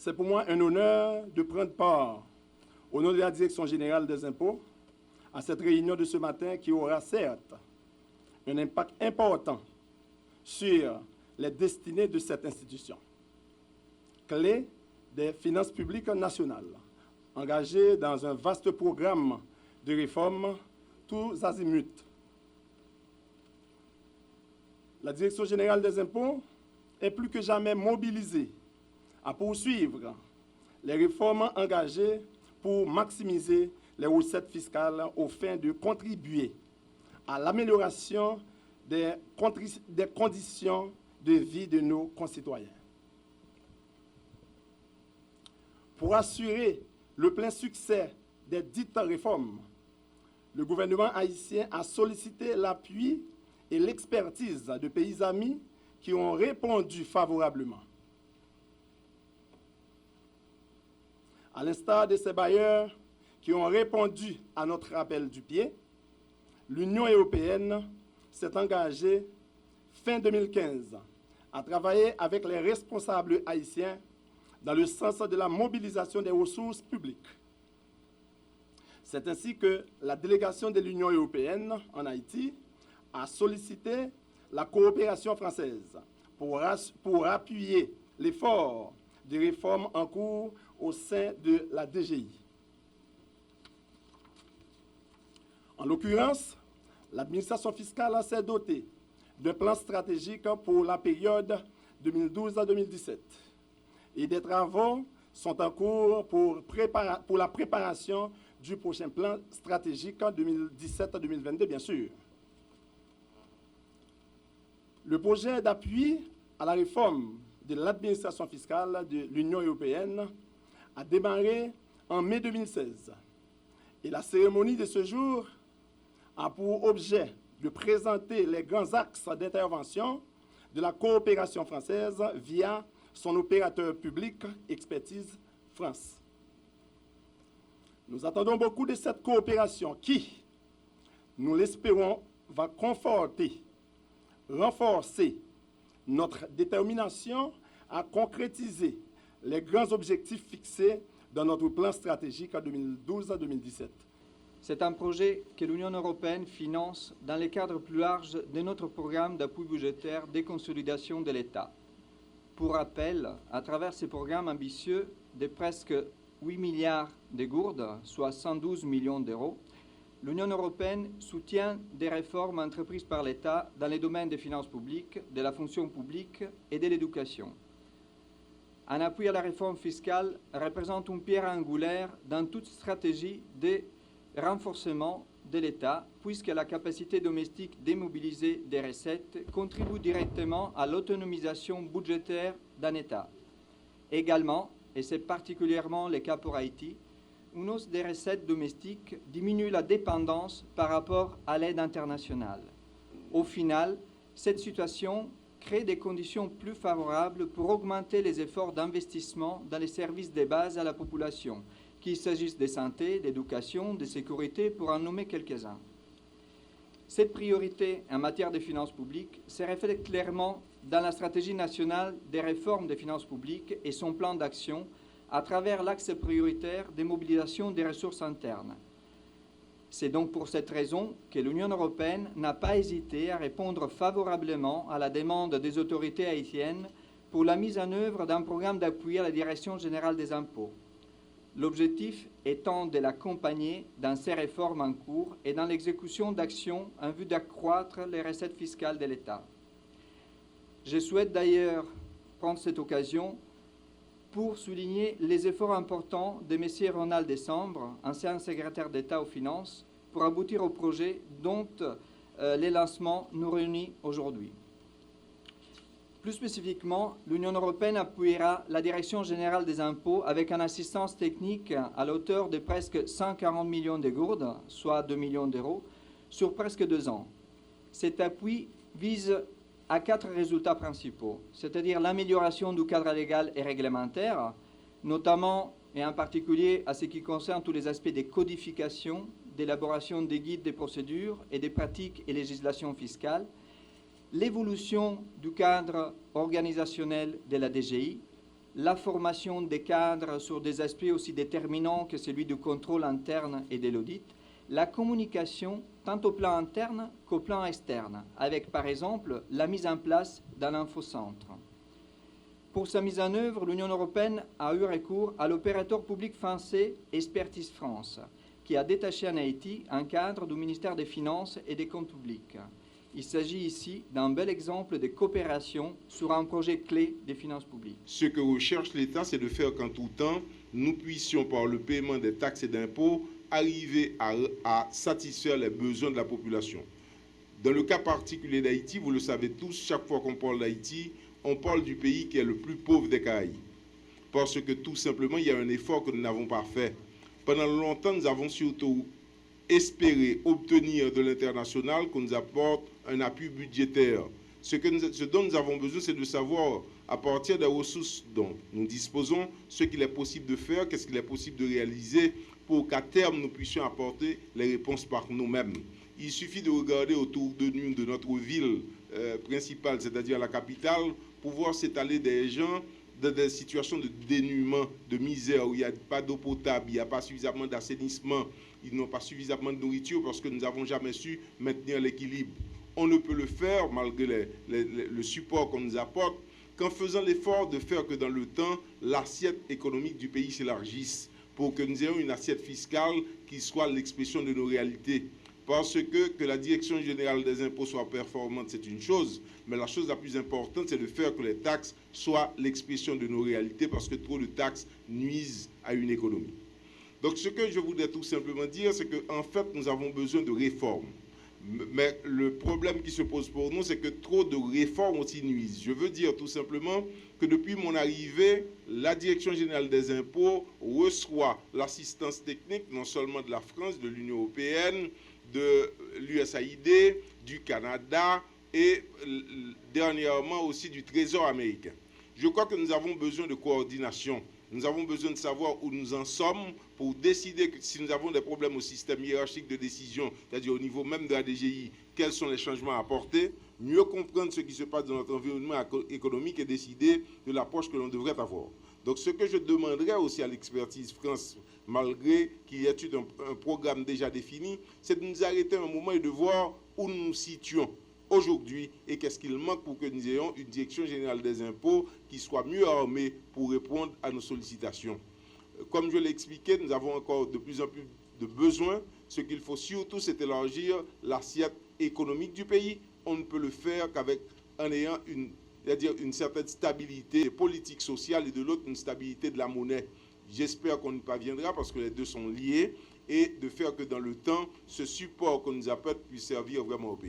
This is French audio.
C'est pour moi un honneur de prendre part, au nom de la Direction générale des impôts, à cette réunion de ce matin qui aura certes un impact important sur les destinées de cette institution, clé des finances publiques nationales, engagée dans un vaste programme de réformes tous azimuts. La Direction générale des impôts est plus que jamais mobilisée à poursuivre les réformes engagées pour maximiser les recettes fiscales aux fins de contribuer à l'amélioration des conditions de vie de nos concitoyens. Pour assurer le plein succès des dites réformes, le gouvernement haïtien a sollicité l'appui et l'expertise de pays amis qui ont répondu favorablement. À l'instar de ces bailleurs qui ont répondu à notre appel du pied, l'Union européenne s'est engagée fin 2015 à travailler avec les responsables haïtiens dans le sens de la mobilisation des ressources publiques. C'est ainsi que la délégation de l'Union européenne en Haïti a sollicité la coopération française pour appuyer l'effort de réformes en cours au sein de la DGI. En l'occurrence, l'administration fiscale s'est dotée d'un plan stratégique pour la période 2012 à 2017 et des travaux sont en cours pour la préparation du prochain plan stratégique 2017-2022, bien sûr. Le projet d'appui à la réforme de l'administration fiscale de l'Union européenne a démarré en mai 2016 et la cérémonie de ce jour a pour objet de présenter les grands axes d'intervention de la coopération française via son opérateur public Expertise France. Nous attendons beaucoup de cette coopération qui, nous l'espérons, va conforter, renforcer notre détermination à concrétiser les grands objectifs fixés dans notre plan stratégique 2012 à 2017. C'est un projet que l'Union européenne finance dans le cadre plus large de notre programme d'appui budgétaire de consolidation de l'État. Pour rappel, à travers ce programme ambitieux de presque 8 milliards de gourdes, soit 112 millions d'euros, l'Union européenne soutient des réformes entreprises par l'État dans les domaines des finances publiques, de la fonction publique et de l'éducation. Un appui à la réforme fiscale représente une pierre angulaire dans toute stratégie de renforcement de l'État, puisque la capacité domestique démobilisée des recettes contribue directement à l'autonomisation budgétaire d'un État. Également, et c'est particulièrement le cas pour Haïti, une hausse des recettes domestiques diminue la dépendance par rapport à l'aide internationale. Au final, cette situation crée des conditions plus favorables pour augmenter les efforts d'investissement dans les services de base à la population, qu'il s'agisse de santé, d'éducation, de sécurité, pour en nommer quelques-uns. Cette priorité en matière de finances publiques se reflète clairement dans la stratégie nationale des réformes des finances publiques et son plan d'action à travers l'axe prioritaire de mobilisation des ressources internes. C'est donc pour cette raison que l'Union européenne n'a pas hésité à répondre favorablement à la demande des autorités haïtiennes pour la mise en œuvre d'un programme d'appui à la Direction générale des impôts. L'objectif étant de l'accompagner dans ces réformes en cours et dans l'exécution d'actions en vue d'accroître les recettes fiscales de l'État. Je souhaite d'ailleurs prendre cette occasion pour souligner les efforts importants de M. Ronald Décembre, ancien secrétaire d'État aux Finances, pour aboutir au projet dont les lancements nous réunissent aujourd'hui. Plus spécifiquement, l'Union européenne appuiera la Direction générale des impôts avec une assistance technique à la hauteur de presque 140 millions de gourdes, soit 2 millions d'euros, sur presque 2 ans. Cet appui vise à 4 résultats principaux, c'est-à-dire l'amélioration du cadre légal et réglementaire, notamment et en particulier à ce qui concerne tous les aspects de codification, d'élaboration des guides des procédures et des pratiques et législations fiscales, l'évolution du cadre organisationnel de la DGI, la formation des cadres sur des aspects aussi déterminants que celui du contrôle interne et de l'audit, la communication tant au plan interne qu'au plan externe, avec par exemple la mise en place d'un infocentre. Pour sa mise en œuvre, l'Union européenne a eu recours à l'opérateur public français Expertise France, qui a détaché en Haïti un cadre du ministère des Finances et des Comptes publics. Il s'agit ici d'un bel exemple de coopération sur un projet clé des finances publiques. Ce que recherche l'État, c'est de faire qu'en tout temps, nous puissions, par le paiement des taxes et d'impôts, arriver à satisfaire les besoins de la population. Dans le cas particulier d'Haïti, vous le savez tous, chaque fois qu'on parle d'Haïti, on parle du pays qui est le plus pauvre des Caraïbes. Parce que tout simplement, il y a un effort que nous n'avons pas fait. Pendant longtemps, nous avons surtout espéré obtenir de l'international qu'on nous apporte un appui budgétaire. Ce dont nous avons besoin, c'est de savoir, à partir des ressources dont nous disposons, ce qu'il est possible de faire, qu'est-ce qu'il est possible de réaliser pour qu'à terme, nous puissions apporter les réponses par nous-mêmes. Il suffit de regarder autour de nous, de notre ville principale, c'est-à-dire la capitale, pour voir s'étaler des gens dans des situations de dénuement, de misère, où il n'y a pas d'eau potable, il n'y a pas suffisamment d'assainissement, ils n'ont pas suffisamment de nourriture parce que nous n'avons jamais su maintenir l'équilibre. On ne peut le faire, malgré le support qu'on nous apporte, qu'en faisant l'effort de faire que dans le temps, l'assiette économique du pays s'élargisse, pour que nous ayons une assiette fiscale qui soit l'expression de nos réalités. Parce que la Direction générale des impôts soit performante, c'est une chose, mais la chose la plus importante, c'est de faire que les taxes soient l'expression de nos réalités, parce que trop de taxes nuisent à une économie. Donc ce que je voudrais tout simplement dire, c'est qu'en fait, nous avons besoin de réformes. Mais le problème qui se pose pour nous, c'est que trop de réformes aussi nuisent. Je veux dire tout simplement que depuis mon arrivée, la Direction générale des impôts reçoit l'assistance technique non seulement de la France, de l'Union européenne, de l'USAID, du Canada et dernièrement aussi du Trésor américain. Je crois que nous avons besoin de coordination. Nous avons besoin de savoir où nous en sommes pour décider que si nous avons des problèmes au système hiérarchique de décision, c'est-à-dire au niveau même de la DGI, quels sont les changements à apporter, mieux comprendre ce qui se passe dans notre environnement économique et décider de l'approche que l'on devrait avoir. Donc ce que je demanderais aussi à l'Expertise France, malgré qu'il y ait eu un programme déjà défini, c'est de nous arrêter un moment et de voir où nous nous situons aujourd'hui et qu'est-ce qu'il manque pour que nous ayons une direction générale des impôts qui soit mieux armée pour répondre à nos sollicitations. Comme je l'ai expliqué, nous avons encore de plus en plus de besoins. Ce qu'il faut surtout, c'est élargir l'assiette économique du pays. On ne peut le faire qu'avec en ayant une certaine stabilité politique sociale et de l'autre une stabilité de la monnaie. J'espère qu'on y parviendra parce que les deux sont liés et de faire que dans le temps, ce support qu'on nous apporte puisse servir vraiment au pays.